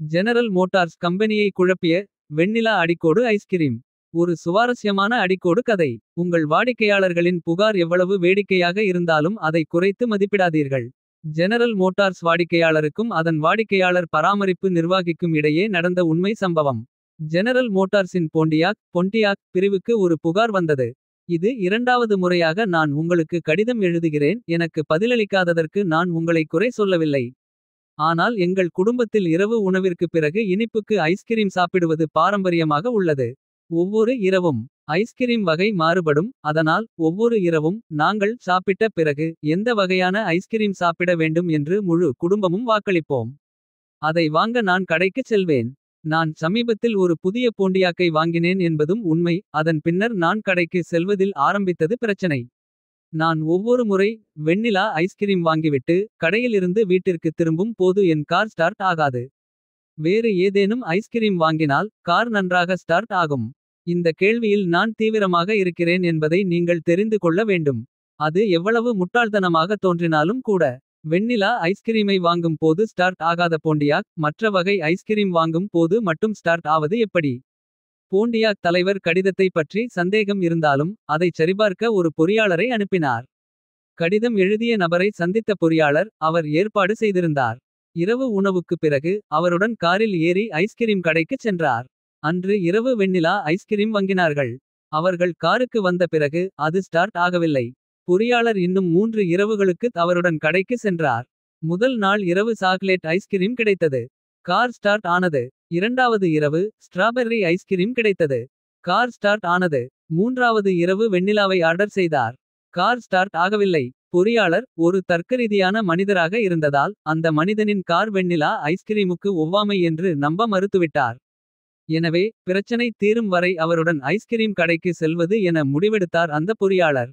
General Motors கம்பெனியை குழப்பிய வெண்ணிலா அடிக்கோடு ice cream. ஒரு சுவாரஸ்யமான அடிக்கோடு கதை. உங்கள் வாடிக்கையாளர்களின் புகார் எவ்வளவு வேடிக்கையாக இருந்தாலும் அதை குறைத்து மதிப்பிடாதீர்கள். ஜெனரல் மோட்டார்ஸ் வாடிக்கையாளருக்கும் அதன் வாடிக்கையாளர் பராமரிப்பு நிர்வாகிக்கும் இடையே நடந்த உண்மை சம்பவம். ஜெனரல் மோட்டார்ஸின் பொண்டியாக் பிரிவுக்கு ஒரு புகார் வந்தது. இது இரண்டாவது முறையாக நான் உங்களுக்கு கடிதம் எழுதுகிறேன். எனக்கு பதிலளிக்காததற்கு நான் உங்களை குறை சொல்லவில்லை. ஆனால் எங்கள் குடும்பத்தில் இரவு உணவிற்குப் பிறகு இனிப்புக்கு ஐஸ்கிரீம் சாப்பிடுவது பாரம்பரியமாக உள்ளது. ஒவ்வொரு இரவும் ஐஸ்கிரீம் வகை மாறுபடும். அதனால் ஒவ்வொரு இரவும் நாங்கள் சாப்பிட்ட பிறகு எந்த வகையான ஐஸ்கிரீம் சாப்பிட வேண்டும் என்று முழு குடும்பமும் வாக்களிப்போம். அதை வாங்க நான் கடைக்குச் செல்வேன். நான் சமீபத்தில் ஒரு புதிய போண்டியாக்கை வாங்கினேன் என்பதும் உண்மை. அதன் பின்னர் நான் கடைக்கு செல்வதில் ஆரம்பித்தது பிரச்சனை. நான் ஒவ்வொரு முறை வெண்ணிலா ஐஸ்கிரீம் வாங்கிவிட்டு கடையிலிருந்து வீட்டிற்கு திரும்பும் போது என் கார் ஸ்டார்ட் ஆகாது. வேறு ஏதேனும் ஐஸ்கிரீம் வாங்கினால் கார் நன்றாக ஸ்டார்ட் ஆகும். இந்த கேள்வியில் நான் தீவிரமாக இருக்கிறேன் என்பதை நீங்கள் தெரிந்து கொள்ள வேண்டும். அது எவ்வளவு முட்டாள்தனமாக தோன்றினாலும் கூட. வெண்ணிலா ஐஸ்கிரீமை வாங்கும் போது ஸ்டார்ட் ஆகாத போண்டியாக் மற்ற வகை ஐஸ்கிரீம் வாங்கும் போது மட்டும் ஸ்டார்ட் ஆவது எப்படி. போண்டியாக் தலைவர் கடிதத்தை பற்றி சந்தேகம் இருந்தாலும் அதைச் சரிபார்க்க ஒரு பொறியாளரை அனுப்பினார். கடிதம் எழுதிய நபரை சந்தித்த பொறியாளர் அவர் ஏற்பாடு செய்திருந்தார். இரவு உணவுக்குப் பிறகு அவருடன் காரில் ஏறி ஐஸ்கிரீம் கடைக்குச் சென்றார். அன்று இரவு வெண்ணிலா ஐஸ்கிரீம் வாங்கினார்கள். அவர்கள் காருக்கு வந்த பிறகு அது ஸ்டார்ட் ஆகவில்லை. பொறியாளர் இன்னும் 3 இரவுகளுக்கு அவருடன் கடைக்கு சென்றார். முதல் நாள் இரவு சாக்லேட் ஐஸ்கிரீம் கிடைத்தது. கார் ஸ்டார்ட் ஆனது. இரண்டாவது இரவு ஸ்ட்ராபெர்ரி ஐஸ்கிரீம் கிடைத்தது. கார் ஸ்டார்ட் ஆனது. மூன்றாவது இரவு வெண்ணிலாவை ஆர்டர் செய்தார். கார் ஸ்டார்ட் ஆகவில்லை. பொறியாளர் ஒரு தர்க்கரீதியான மனிதராக இருந்ததால் அந்த மனிதனின் கார் வெண்ணிலா ஐஸ்கிரீமுக்கு ஒவ்வாமை என்று நம்ப மறுத்துவிட்டார். எனவே பிரச்சனை தீரும் வரை அவருடன் ஐஸ்கிரீம் கடைக்கு செல்வது என முடிவெடுத்தார் அந்த பொறியாளர்.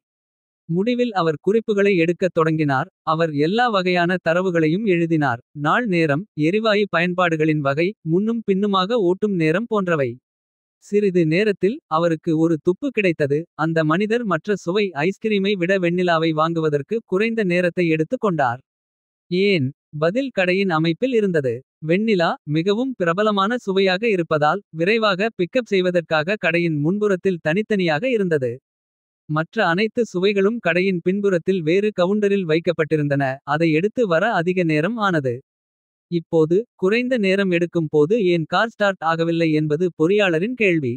முடிவில் அவர் குறிப்புகளை எடுக்கத் தொடங்கினார். அவர் எல்லா வகையான தரவுகளையும் எழுதினார். நாள் நேரம், எரிவாயு பயன்பாடுகளின் வகை, முன்னும் பின்னுமாக ஓட்டும் நேரம் போன்றவை. சிறிது நேரத்தில் அவருக்கு ஒரு துப்பு கிடைத்தது. அந்த மனிதர் மற்ற சுவை ஐஸ்கிரீமை விட வெண்ணிலாவை வாங்குவதற்கு குறைந்த நேரத்தை எடுத்துக் கொண்டார். ஏன். பதில் கடையின் அமைப்பில் இருந்தது. வெண்ணிலா மிகவும் பிரபலமான சுவையாக இருப்பதால் விரைவாக பிக்கப் செய்வதற்காக கடையின் முன்புறத்தில் தனித்தனியாக இருந்தது. மற்ற அனைத்து சுவைகளும் கடையின் பின்புறத்தில் வேறு கவுண்டரில் வைக்கப்பட்டிருந்தன. அதை எடுத்து வர அதிக நேரம் ஆனது. இப்போது குறைந்த நேரம் எடுக்கும் போது ஏன் கார் ஸ்டார்ட் ஆகவில்லை என்பது பொறியாளரின் கேள்வி.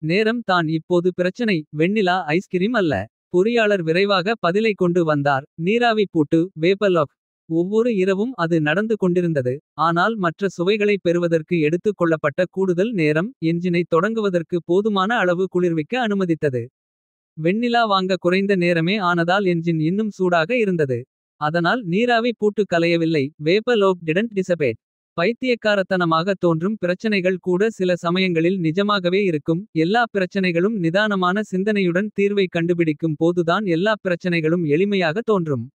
நேரம் தான் இப்போது பிரச்சனை, வெண்ணிலா ஐஸ்கிரீம் அல்ல. பொறியாளர் விரைவாக பதிலை கொண்டு வந்தார். நீராவி பூட்டு வேப்பலாக். ஒவ்வொரு இரவும் அது நடந்து கொண்டிருந்தது. ஆனால் மற்ற சுவைகளை பெறுவதற்கு எடுத்துக் கொள்ளப்பட்ட கூடுதல் நேரம் என்ஜினை தொடங்குவதற்கு போதுமான அளவு குளிர்விக்க அனுமதித்தது. வெண்ணிலா வாங்க குறைந்த நேரமே ஆனதால் என்ஜின் இன்னும் சூடாக இருந்தது. அதனால் நீராவி பூட்டு கலையவில்லை. வேப்பலோக் டிடன்ட் டிசபேட். பைத்தியக்காரத்தனமாக தோன்றும் பிரச்சனைகள் கூட சில சமயங்களில் நிஜமாகவே இருக்கும். எல்லா பிரச்சனைகளும் நிதானமான சிந்தனையுடன் தீர்வை கண்டுபிடிக்கும் போதுதான் எல்லா பிரச்சனைகளும் எளிமையாக தோன்றும்.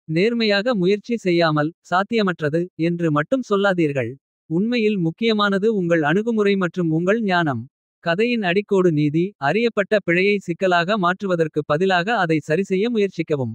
நேர்மையாக முயற்சி செய்யாமல் சாத்தியமற்றது என்று மட்டும் சொல்லாதீர்கள். உண்மையில் முக்கியமானது உங்கள் அணுகுமுறை மற்றும் உங்கள் ஞானம். கதையின் அடிக்கோடு நீதி. அறியப்பட்ட பிழையை சிக்கலாக மாற்றுவதற்கு பதிலாக அதை சரிசெய்ய முயற்சிக்கவும்.